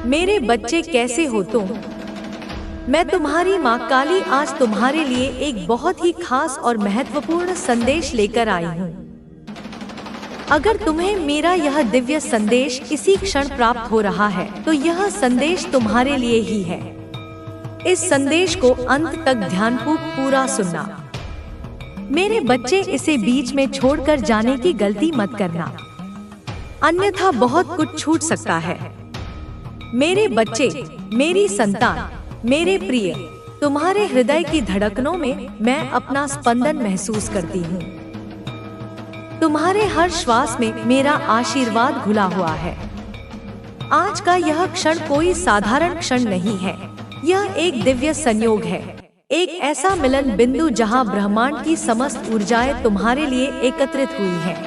मेरे बच्चे कैसे हो तुम? मैं तुम्हारी माँ काली आज तुम्हारे लिए एक बहुत ही खास और महत्वपूर्ण संदेश लेकर आई हूँ। अगर तुम्हें मेरा यह दिव्य संदेश इसी क्षण प्राप्त हो रहा है तो यह संदेश तुम्हारे लिए ही है। इस संदेश को अंत तक ध्यानपूर्वक पूरा सुनना। मेरे बच्चे, इसे बीच में छोड़कर जाने की गलती मत करना, अन्यथा बहुत कुछ छूट सकता है। मेरे बच्चे, मेरी संतान, मेरे प्रिय, तुम्हारे हृदय की धड़कनों में मैं अपना स्पंदन महसूस करती हूँ। तुम्हारे हर श्वास में मेरा आशीर्वाद घुला हुआ है। आज का यह क्षण कोई साधारण क्षण नहीं है, यह एक दिव्य संयोग है, एक ऐसा मिलन बिंदु जहाँ ब्रह्मांड की समस्त ऊर्जाएं तुम्हारे लिए एकत्रित हुई हैं।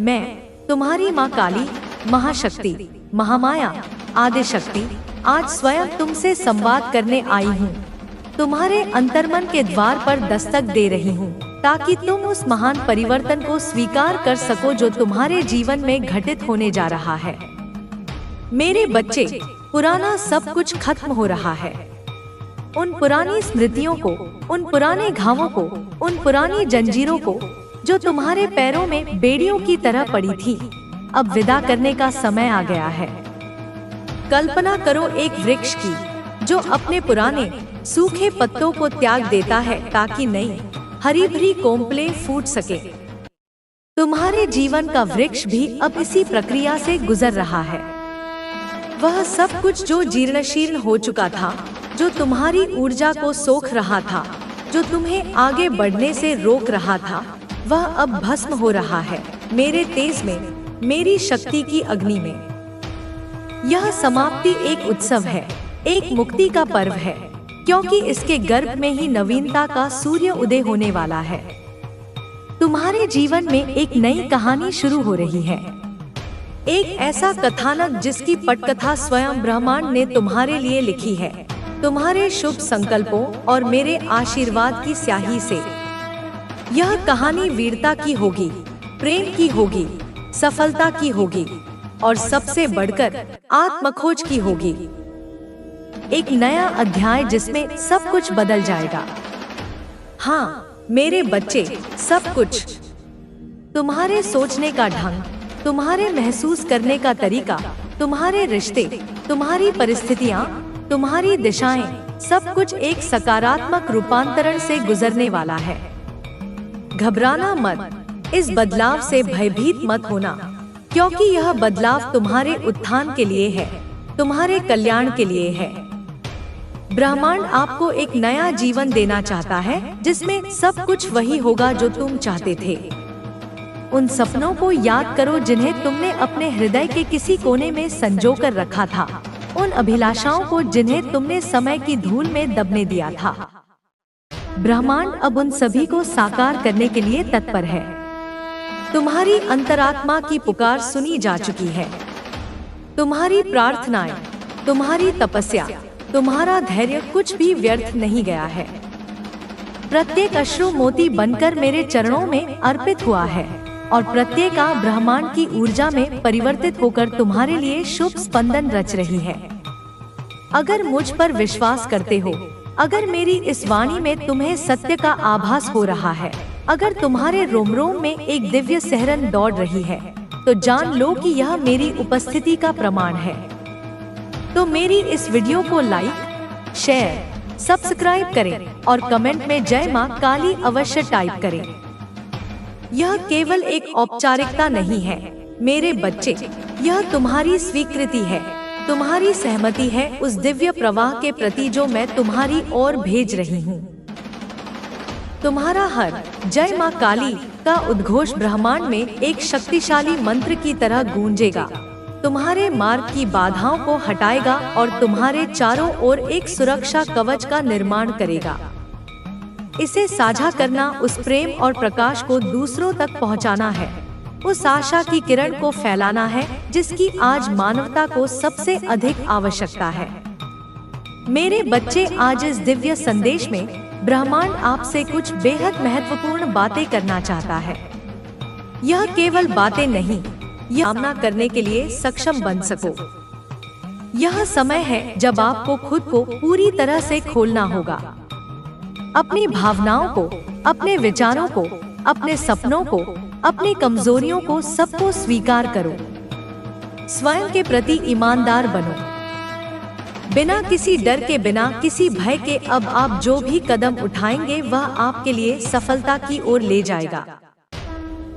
मैं तुम्हारी माँ काली, महाशक्ति, महामाया, आदिशक्ति, आज स्वयं तुमसे संवाद करने आई हूँ। तुम्हारे अंतर्मन के द्वार पर दस्तक दे रही हूँ ताकि तुम उस महान परिवर्तन को स्वीकार कर सको जो तुम्हारे जीवन में घटित होने जा रहा है। मेरे बच्चे, पुराना सब कुछ खत्म हो रहा है। उन पुरानी स्मृतियों को, उन पुराने घावों को, उन पुरानी जंजीरों को जो तुम्हारे पैरों में बेड़ियों की तरह पड़ी थी, अब विदा करने का समय आ गया है। कल्पना करो एक वृक्ष की जो अपने पुराने सूखे पत्तों को त्याग देता है ताकि नई हरी भरी कोंपलें फूट सके। तुम्हारे जीवन का वृक्ष भी अब इसी प्रक्रिया से गुजर रहा है। वह सब कुछ जो जीर्णशीर्ण हो चुका था, जो तुम्हारी ऊर्जा को सोख रहा था, जो तुम्हें आगे बढ़ने से रोक रहा था, वह अब भस्म हो रहा है मेरे तेज में, मेरी शक्ति की अग्नि में। यह समाप्ति एक उत्सव है, एक मुक्ति का पर्व है, क्योंकि इसके गर्भ में ही नवीनता का सूर्य उदय होने वाला है। तुम्हारे जीवन में एक नई कहानी शुरू हो रही है, एक ऐसा कथानक जिसकी पटकथा स्वयं ब्रह्मांड ने तुम्हारे लिए लिखी है, तुम्हारे शुभ संकल्पों और मेरे आशीर्वाद की स्याही से। यह कहानी वीरता की होगी, प्रेम की होगी, सफलता की होगी और सबसे बढ़कर आत्मखोज की होगी। एक नया अध्याय जिसमें सब कुछ बदल जाएगा। हाँ मेरे बच्चे, सब कुछ। तुम्हारे सोचने का ढंग, तुम्हारे महसूस करने का तरीका, तुम्हारे रिश्ते, तुम्हारी परिस्थितियाँ, तुम्हारी दिशाएं, सब कुछ एक सकारात्मक रूपांतरण से गुजरने वाला है। घबराना मत, इस बदलाव से भयभीत मत होना, क्योंकि यह बदलाव तुम्हारे उत्थान के लिए है, तुम्हारे कल्याण के लिए है। ब्रह्मांड आपको एक नया जीवन देना चाहता है जिसमें सब कुछ वही होगा जो तुम चाहते थे। उन सपनों को याद करो जिन्हें तुमने अपने हृदय के किसी कोने में संजो कर रखा था, उन अभिलाषाओं को जिन्हें तुमने समय की धूल में दबने दिया था। ब्रह्मांड अब उन सभी को साकार करने के लिए तत्पर है। तुम्हारी अंतरात्मा की पुकार सुनी जा चुकी है। तुम्हारी प्रार्थनाएं, तुम्हारी तपस्या, तुम्हारा धैर्य कुछ भी व्यर्थ नहीं गया है। प्रत्येक अश्रु मोती बनकर मेरे चरणों में अर्पित हुआ है और प्रत्येक ब्रह्मांड की ऊर्जा में परिवर्तित होकर तुम्हारे लिए शुभ स्पंदन रच रही है। अगर मुझ पर विश्वास करते हो, अगर मेरी इस वाणी में तुम्हें सत्य का आभास हो रहा है, अगर तुम्हारे रोम रोम में एक दिव्य सहरन दौड़ रही है, तो जान लो कि यह मेरी उपस्थिति का प्रमाण है। तो मेरी इस वीडियो को लाइक, शेयर, सब्सक्राइब करें और कमेंट में जय मां काली अवश्य टाइप करें। यह केवल एक औपचारिकता नहीं है मेरे बच्चे, यह तुम्हारी स्वीकृति है, तुम्हारी सहमति है उस दिव्य प्रवाह के प्रति जो मैं तुम्हारी ओर भेज रही हूँ। तुम्हारा हर जय मां काली का उद्घोष ब्रह्मांड में एक शक्तिशाली मंत्र की तरह गूंजेगा, तुम्हारे मार्ग की बाधाओं को हटाएगा और तुम्हारे चारों ओर एक सुरक्षा कवच का निर्माण करेगा। इसे साझा करना, उस प्रेम और प्रकाश को दूसरों तक पहुंचाना है, उस आशा की किरण को फैलाना है जिसकी आज मानवता को सबसे अधिक आवश्यकता है। मेरे बच्चे, आज इस दिव्य संदेश में ब्रह्मांड आपसे कुछ बेहद महत्वपूर्ण बातें करना चाहता है। यह केवल बातें नहीं, यह सामना करने के लिए सक्षम बन सको। यह समय है जब आपको खुद को पूरी तरह से खोलना होगा। अपनी भावनाओं को, अपने विचारों को, अपने सपनों को, अपनी कमजोरियों को सबको स्वीकार करो। स्वयं के प्रति ईमानदार बनो। बिना किसी डर के, बिना किसी भय के अब आप जो भी कदम उठाएंगे वह आपके लिए सफलता की ओर ले जाएगा।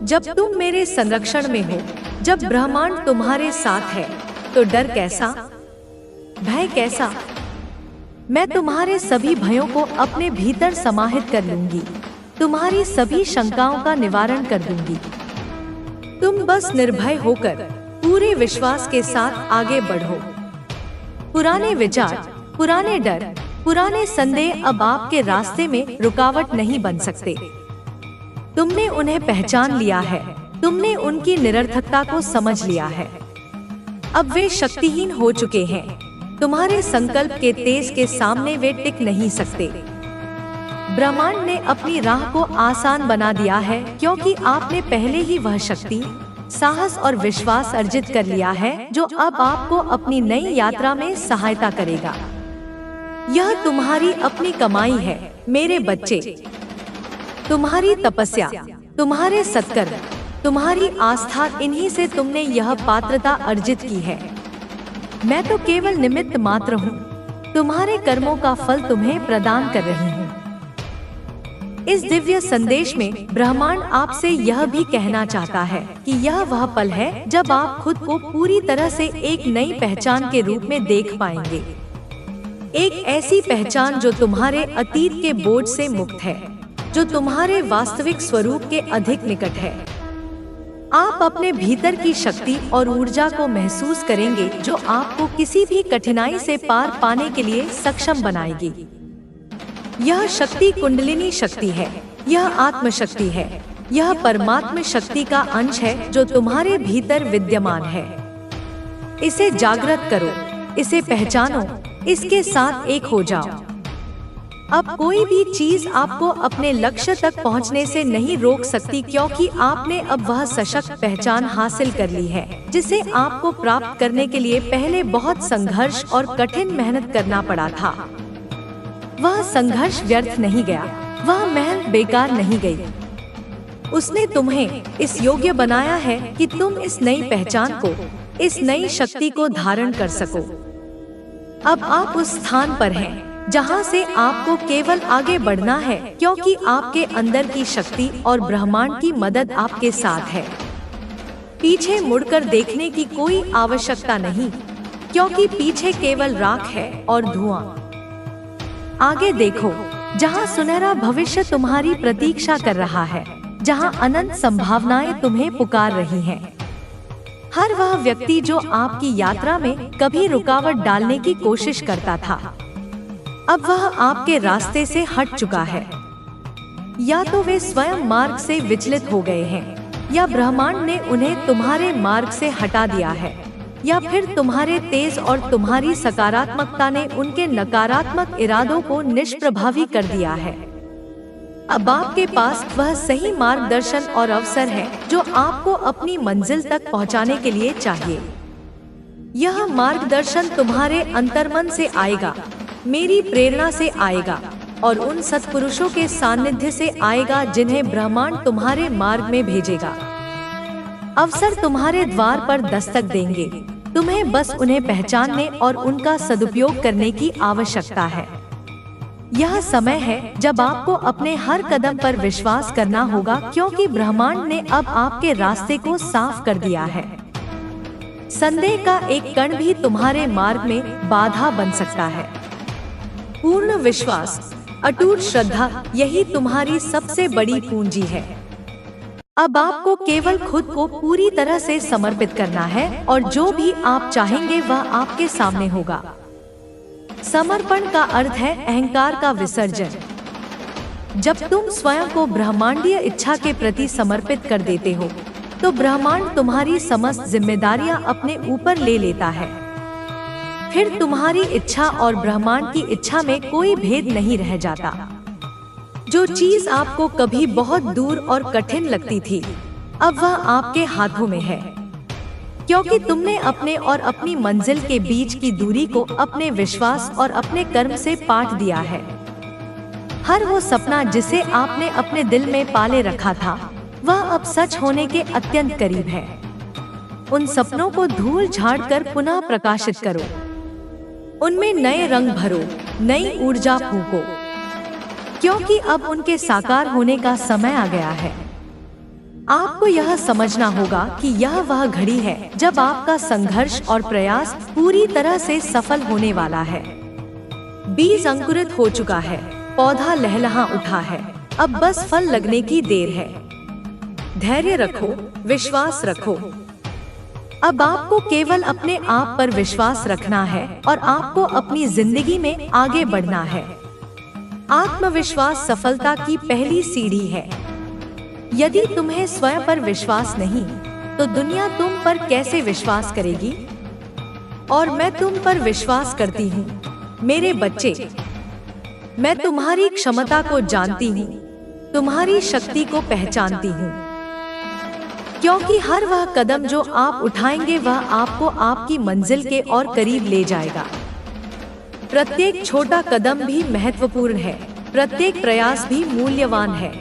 जब तुम मेरे संरक्षण में हो, जब ब्रह्मांड तुम्हारे साथ है, तो डर कैसा, भय कैसा? मैं तुम्हारे सभी भयों को अपने भीतर समाहित कर लूंगी, तुम्हारी सभी शंकाओं का निवारण कर दूंगी। तुम बस निर्भय होकर पूरे विश्वास के साथ आगे बढ़ो। पुराने विचार, पुराने डर, पुराने संदेह अब आपके रास्ते में रुकावट नहीं बन सकते। तुमने उन्हें पहचान लिया है, तुमने उनकी निरर्थकता को समझ लिया है। अब वे शक्तिहीन हो चुके हैं। तुम्हारे संकल्प के तेज के सामने वे टिक नहीं सकते। ब्रह्मांड ने अपनी राह को आसान बना दिया है, क्योंकि आपने पहले ही वह शक्ति, साहस और विश्वास अर्जित कर लिया है जो अब आपको अपनी नई यात्रा में सहायता करेगा। यह तुम्हारी अपनी कमाई है मेरे बच्चे। तुम्हारी तपस्या, तुम्हारे सत्कर्म, तुम्हारी आस्था, इन्हीं से तुमने यह पात्रता अर्जित की है। मैं तो केवल निमित्त मात्र हूँ। तुम्हारे कर्मों का फल तुम्हें प्रदान कर रही हूँ। इस दिव्य संदेश में ब्रह्मांड आपसे यह भी कहना चाहता है कि यह वह पल है जब आप खुद को पूरी तरह से एक नई पहचान के रूप में देख पाएंगे। एक ऐसी पहचान जो तुम्हारे अतीत के बोझ से मुक्त है, जो तुम्हारे वास्तविक स्वरूप के अधिक निकट है। आप अपने भीतर की शक्ति और ऊर्जा को महसूस करेंगे जो आपको किसी भी कठिनाई से पार पाने के लिए सक्षम बनाएगी। यह शक्ति कुंडलिनी शक्ति है, यह आत्मशक्ति है, यह परमात्म शक्ति का अंश है जो तुम्हारे भीतर विद्यमान है। इसे जागृत करो, इसे पहचानो, इसके साथ एक हो जाओ। अब कोई भी चीज आपको अपने लक्ष्य तक पहुंचने से नहीं रोक सकती, क्योंकि आपने अब वह सशक्त पहचान हासिल कर ली है जिसे आपको प्राप्त करने के लिए पहले बहुत संघर्ष और कठिन मेहनत करना पड़ा था। वह संघर्ष व्यर्थ नहीं गया, वह मेहनत बेकार नहीं गई। उसने तुम्हें इस योग्य बनाया है कि तुम इस नई पहचान को, इस नई शक्ति को धारण कर सको। अब आप उस स्थान पर हैं जहां से आपको केवल आगे बढ़ना है, क्योंकि आपके अंदर की शक्ति और ब्रह्मांड की मदद आपके साथ है। पीछे मुड़कर देखने की कोई आवश्यकता नहीं, क्योंकि पीछे केवल राख है और धुआं। आगे देखो, जहां सुनहरा भविष्य तुम्हारी प्रतीक्षा कर रहा है, जहां अनंत संभावनाएं तुम्हें पुकार रही हैं। हर वह व्यक्ति जो आपकी यात्रा में कभी रुकावट डालने की कोशिश करता था, अब वह आपके रास्ते से हट चुका है। या तो वे स्वयं मार्ग से विचलित हो गए हैं, या ब्रह्मांड ने उन्हें तुम्हारे मार्ग से हटा दिया है, या फिर तुम्हारे तेज और तुम्हारी सकारात्मकता ने उनके नकारात्मक इरादों को निष्प्रभावी कर दिया है। अब आपके पास वह सही मार्गदर्शन और अवसर है जो आपको अपनी मंजिल तक पहुंचाने के लिए चाहिए। यह मार्गदर्शन तुम्हारे अंतर्मन से आएगा, मेरी प्रेरणा से आएगा और उन सत्पुरुषों के सानिध्य से आएगा जिन्हें ब्रह्मांड तुम्हारे मार्ग में भेजेगा। अवसर तुम्हारे द्वार पर दस्तक देंगे, तुम्हें बस उन्हें पहचानने और उनका सदुपयोग करने की आवश्यकता है। यह समय है जब आपको अपने हर कदम पर विश्वास करना होगा, क्योंकि ब्रह्मांड ने अब आपके रास्ते को साफ कर दिया है। संदेह का एक कण भी तुम्हारे मार्ग में बाधा बन सकता है। पूर्ण विश्वास, अटूट श्रद्धा, यही तुम्हारी सबसे बड़ी पूंजी है। अब आपको केवल खुद को पूरी तरह से समर्पित करना है और जो भी आप चाहेंगे वह आपके सामने होगा। समर्पण का अर्थ है अहंकार का विसर्जन। जब तुम स्वयं को ब्रह्मांडीय इच्छा के प्रति समर्पित कर देते हो, तो ब्रह्मांड तुम्हारी समस्त जिम्मेदारियां अपने ऊपर ले लेता है। फिर तुम्हारी इच्छा और ब्रह्मांड की इच्छा में कोई भेद नहीं रह जाता। जो चीज आपको कभी बहुत दूर और कठिन लगती थी, अब वह आपके हाथों में है, क्योंकि तुमने अपने और अपनी मंजिल के बीच की दूरी को अपने विश्वास और अपने कर्म से पाट दिया है। हर वो सपना जिसे आपने अपने दिल में पाले रखा था, वह अब सच होने के अत्यंत करीब है। उन सपनों को धूल झाड़ कर पुनः प्रकाशित करो, उनमें नए रंग भरो, नई ऊर्जा फूंको, क्योंकि अब उनके साकार होने का समय आ गया है। आपको यह समझना होगा कि यह वह घड़ी है जब आपका संघर्ष और प्रयास पूरी तरह से सफल होने वाला है। बीज अंकुरित हो चुका है, पौधा लहलहा उठा है, अब बस फल लगने की देर है। धैर्य रखो, विश्वास रखो। अब आपको केवल अपने आप पर विश्वास रखना है और आपको अपनी जिंदगी में आगे बढ़ना है। आत्मविश्वास सफलता की पहली सीढ़ी है। यदि तुम्हें स्वयं पर विश्वास नहीं, तो दुनिया तुम पर कैसे विश्वास करेगी? और मैं तुम पर विश्वास करती हूँ, मेरे बच्चे। मैं तुम्हारी क्षमता को जानती हूँ, तुम्हारी शक्ति को पहचानती हूँ, क्योंकि हर वह कदम जो आप उठाएंगे वह आपको आपकी मंजिल के और करीब ले जाएगा। प्रत्येक छोटा कदम भी महत्वपूर्ण है, प्रत्येक प्रयास भी मूल्यवान है।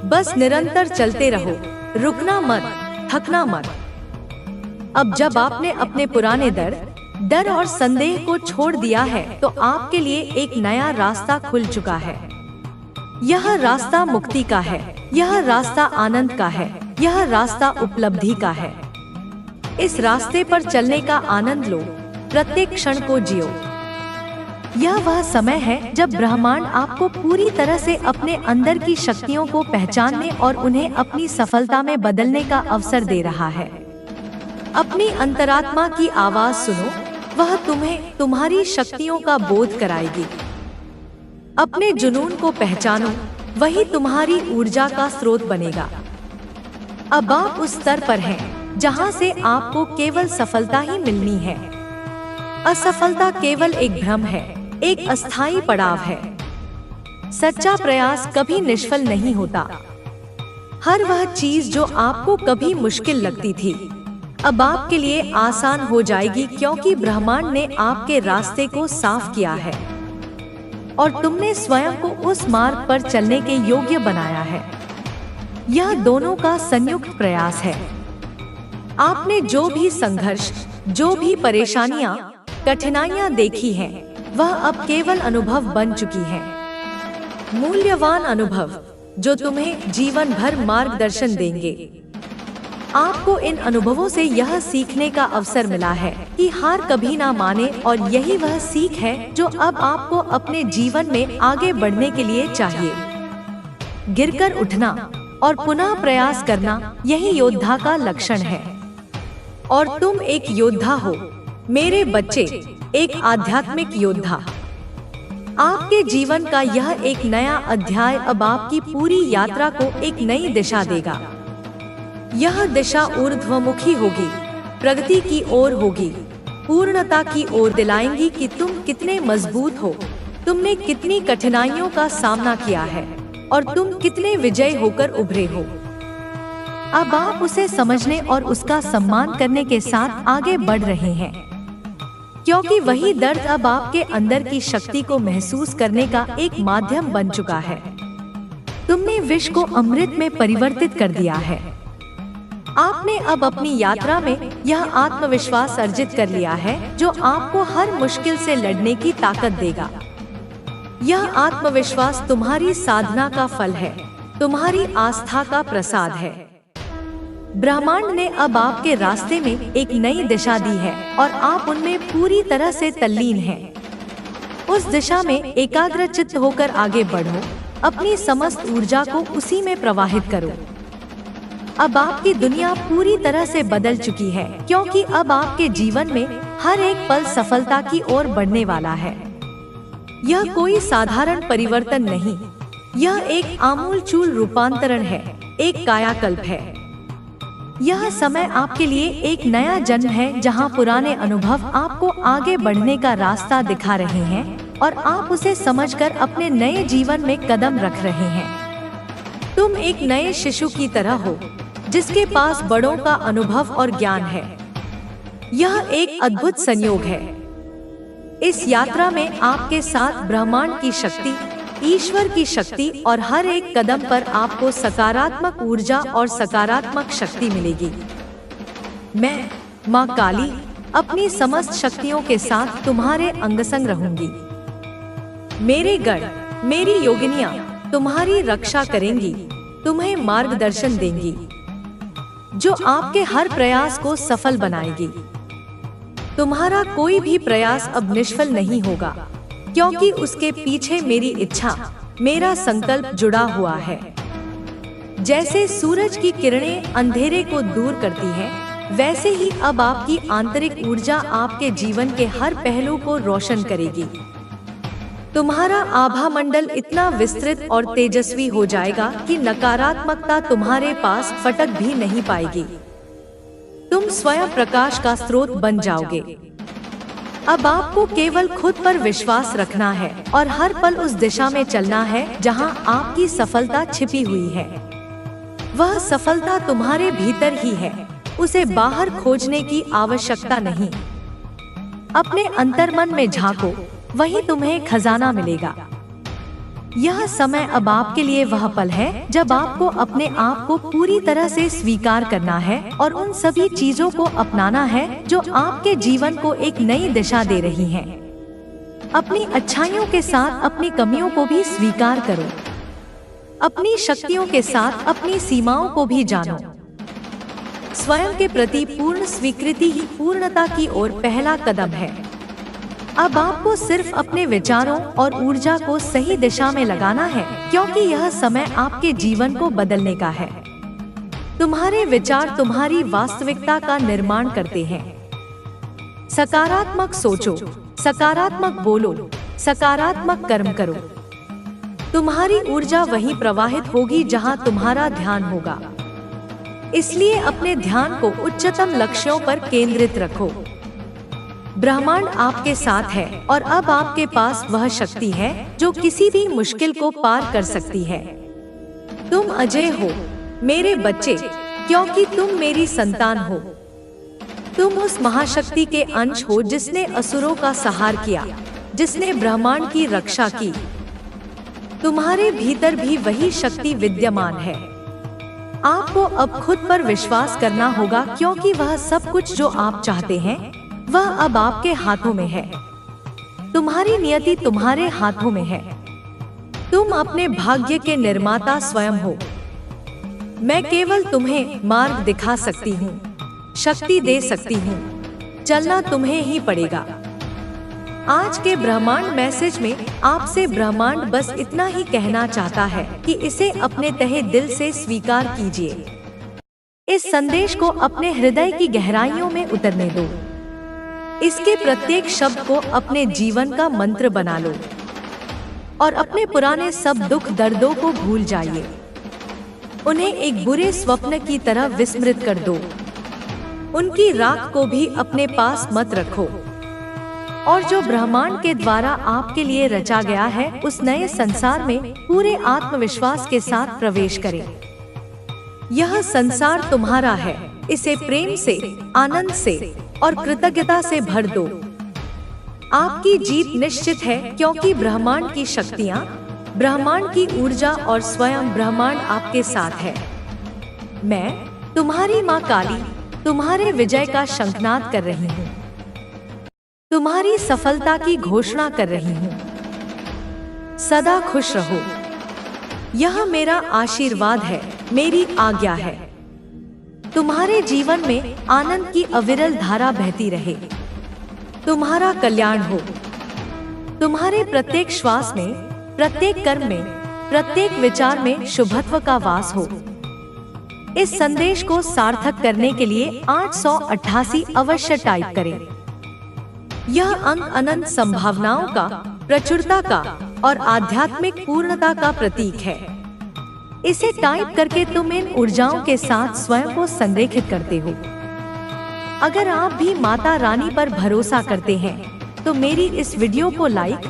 बस निरंतर चलते रहो, रुकना मत, थकना मत। अब जब आपने अपने पुराने डर और संदेह को छोड़ दिया है, तो आपके लिए एक नया रास्ता खुल चुका है। यह रास्ता मुक्ति का है, यह रास्ता आनंद का है, यह रास्ता उपलब्धि का है। इस रास्ते पर चलने का आनंद लो, प्रत्येक क्षण को जियो। यह वह समय है जब ब्रह्मांड आपको पूरी तरह से अपने अंदर की शक्तियों को पहचानने और उन्हें अपनी सफलता में बदलने का अवसर दे रहा है। अपनी अंतरात्मा की आवाज सुनो, वह तुम्हें तुम्हारी शक्तियों का बोध कराएगी। अपने जुनून को पहचानो, वही तुम्हारी ऊर्जा का स्रोत बनेगा। अब आप उस स्तर पर हैं जहां से आपको केवल सफलता ही मिलनी है। असफलता केवल एक भ्रम है, एक अस्थायी पड़ाव है। सच्चा प्रयास कभी निष्फल नहीं होता। हर वह चीज जो आपको कभी मुश्किल लगती थी, अब आपके लिए आसान हो जाएगी, क्योंकि ब्रह्मांड ने आपके रास्ते को साफ किया है और तुमने स्वयं को उस मार्ग पर चलने के योग्य बनाया है। यह दोनों का संयुक्त प्रयास है। आपने जो भी संघर्ष, जो भी परेशानियां, कठिनाइयां देखी हैं, वह अब केवल अनुभव बन चुकी हैं। मूल्यवान अनुभव जो तुम्हें जीवन भर मार्गदर्शन देंगे। आपको इन अनुभवों से यह सीखने का अवसर मिला है कि हार कभी ना माने, और यही वह सीख है जो अब आपको अपने जीवन में आगे बढ़ने के लिए चाहिए। गिरकर उठना और पुनः प्रयास करना, यही योद्धा का लक्षण है। और तुम एक योद्धा हो, मेरे बच्चे, एक आध्यात्मिक योद्धा। आपके जीवन का यह एक नया अध्याय अब आपकी पूरी यात्रा को एक नई दिशा देगा। यह दिशा ऊर्ध्वमुखी होगी, प्रगति की ओर होगी, पूर्णता की ओर दिलाएंगी कि तुम कितने मजबूत हो, तुमने कितनी कठिनाइयों का सामना किया है और तुम कितने विजयी होकर उभरे हो। अब आप उसे समझने और उसका सम्मान करने के साथ आगे बढ़ रहे हैं, क्योंकि वही दर्द अब आपके अंदर की शक्ति को महसूस करने का एक माध्यम बन चुका है। तुमने विष को अमृत में परिवर्तित कर दिया है। आपने अब अपनी यात्रा में यह आत्मविश्वास अर्जित कर लिया है जो आपको हर मुश्किल से लड़ने की ताकत देगा। यह आत्मविश्वास तुम्हारी साधना का फल है, तुम्हारी आस्था का प्रसाद है। ब्रह्मांड ने अब आपके रास्ते में एक नई दिशा दी है और आप उनमें पूरी तरह से तल्लीन हैं। उस दिशा में एकाग्रचित्त होकर आगे बढ़ो, अपनी समस्त ऊर्जा को उसी में प्रवाहित करो। अब आपकी दुनिया पूरी तरह से बदल चुकी है, क्योंकि अब आपके जीवन में हर एक पल सफलता की ओर बढ़ने वाला है। यह कोई साधारण परिवर्तन नहीं, यह एक आमूलचूल रूपांतरण है, एक कायाकल्प है। यह समय आपके लिए एक नया जन्म है, जहां पुराने अनुभव आपको आगे बढ़ने का रास्ता दिखा रहे हैं और आप उसे समझकर अपने नए जीवन में कदम रख रहे हैं। तुम एक नए शिशु की तरह हो, जिसके पास बड़ों का अनुभव और ज्ञान है, यह एक अद्भुत संयोग है। इस यात्रा में आपके साथ ब्रह्मांड की शक्ति, ईश्वर की शक्ति और हर एक कदम पर आपको सकारात्मक ऊर्जा और सकारात्मक शक्ति मिलेगी। मैं माँ काली अपनी समस्त शक्तियों के साथ तुम्हारे अंगसंग रहूंगी। मेरे गण, मेरी योगिनियाँ तुम्हारी रक्षा करेंगी, तुम्हें मार्गदर्शन देंगी, जो आपके हर प्रयास को सफल बनाएगी। तुम्हारा कोई भी प्रयास अब निष्फल नहीं होगा, क्योंकि उसके पीछे मेरी इच्छा, मेरा संकल्प जुड़ा हुआ है। जैसे सूरज की किरणें अंधेरे को दूर करती हैं, वैसे ही अब आपकी आंतरिक ऊर्जा आपके जीवन के हर पहलू को रोशन करेगी। तुम्हारा आभा मंडल इतना विस्तृत और तेजस्वी हो जाएगा कि नकारात्मकता तुम्हारे पास फटक भी नहीं पाएगी। तुम स्वयं प्रकाश का स्रोत बन जाओगे। अब आपको केवल खुद पर विश्वास रखना है और हर पल उस दिशा में चलना है जहां आपकी सफलता छिपी हुई है। वह सफलता तुम्हारे भीतर ही है, उसे बाहर खोजने की आवश्यकता नहीं। अपने अंतर्मन में झांको, वही तुम्हें खजाना मिलेगा। यह समय अब आपके लिए वह पल है जब आपको अपने आप को पूरी तरह से स्वीकार करना है और उन सभी चीजों को अपनाना है जो आपके जीवन को एक नई दिशा दे रही हैं। अपनी अच्छाइयों के साथ अपनी कमियों को भी स्वीकार करो। अपनी शक्तियों के साथ अपनी सीमाओं को भी जानो। स्वयं के प्रति पूर्ण स्वीकृति ही पूर्णता की ओर पहला कदम है। अब आपको सिर्फ अपने विचारों और ऊर्जा को सही दिशा में लगाना है, क्योंकि यह समय आपके जीवन को बदलने का है। तुम्हारे विचार तुम्हारी वास्तविकता का निर्माण करते हैं। सकारात्मक सोचो, सकारात्मक बोलो, सकारात्मक कर्म करो। तुम्हारी ऊर्जा वहीं प्रवाहित होगी जहां तुम्हारा ध्यान होगा। इसलिए अपने ध्यान को उच्चतम लक्ष्यों पर केंद्रित रखो। ब्रह्मांड आपके साथ है और अब आपके पास वह शक्ति है जो किसी भी मुश्किल को पार कर सकती है। तुम अजय हो मेरे बच्चे, क्योंकि तुम मेरी संतान हो। तुम उस महाशक्ति के अंश हो जिसने असुरों का संहार किया, जिसने ब्रह्मांड की रक्षा की। तुम्हारे भीतर भी वही शक्ति विद्यमान है। आपको अब खुद पर विश्वास करना होगा, क्योंकि वह सब कुछ जो आप चाहते हैं वह अब आपके हाथों में है। तुम्हारी नियति तुम्हारे हाथों में है। तुम अपने भाग्य के निर्माता स्वयं हो। मैं केवल तुम्हें मार्ग दिखा सकती हूँ, शक्ति दे सकती हूँ। चलना तुम्हें ही पड़ेगा। आज के ब्रह्मांड मैसेज में आपसे ब्रह्मांड बस इतना ही कहना चाहता है कि इसे अपने तहे दिल से स्वीकार कीजिए। इस संदेश को अपने हृदय की गहराइयों में उतरने दो। इसके प्रत्येक शब्द को अपने जीवन का मंत्र बना लो और अपने पुराने सब दुख दर्दों को भूल जाइए। उन्हें एक बुरे स्वप्न की तरह विस्मृत कर दो। उनकी राख को भी अपने पास मत रखो और जो ब्रह्मांड के द्वारा आपके लिए रचा गया है उस नए संसार में पूरे आत्मविश्वास के साथ प्रवेश करें। यह संसार तुम्हारा है। इसे प्रेम से, आनंद से और कृतज्ञता से भर दो। आपकी जीत निश्चित है, क्योंकि ब्रह्मांड की शक्तियाँ, ब्रह्मांड की ऊर्जा और स्वयं ब्रह्मांड आपके साथ है। मैं तुम्हारी माँ काली तुम्हारे विजय का शंखनाद कर रही हूँ। तुम्हारी सफलता की घोषणा कर रही हूँ। सदा खुश रहो। यह मेरा आशीर्वाद है, मेरी आज्ञा है। तुम्हारे जीवन में आनंद की अविरल धारा बहती रहे। तुम्हारा कल्याण हो। तुम्हारे प्रत्येक श्वास में, प्रत्येक कर्म में, प्रत्येक विचार में शुभत्व का वास हो। इस संदेश को सार्थक करने के लिए 888 अवश्य टाइप करें। यह अंक अनंत संभावनाओं का, प्रचुरता का और आध्यात्मिक पूर्णता का प्रतीक है। इसे टाइप करके तुम इन ऊर्जाओं के साथ स्वयं को संरेखित करते हो। अगर आप भी माता रानी पर भरोसा करते हैं तो मेरी इस वीडियो को लाइक,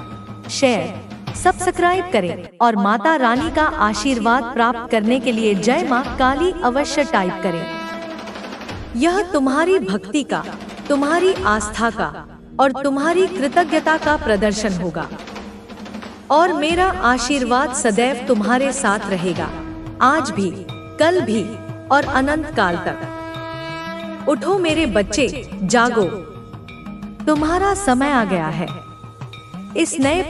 शेयर, सब्सक्राइब करें और माता रानी का आशीर्वाद प्राप्त करने के लिए जय मां काली अवश्य टाइप करें। यह तुम्हारी भक्ति का, तुम्हारी आस्था का और तुम्हारी कृतज्ञता का प्रदर्शन होगा। और मेरा आशीर्वाद सदैव तुम्हारे साथ रहेगा, आज भी, कल भी और अनंत काल तक। उठो मेरे बच्चे, जागो, तुम्हारा समय आ गया है। इस नए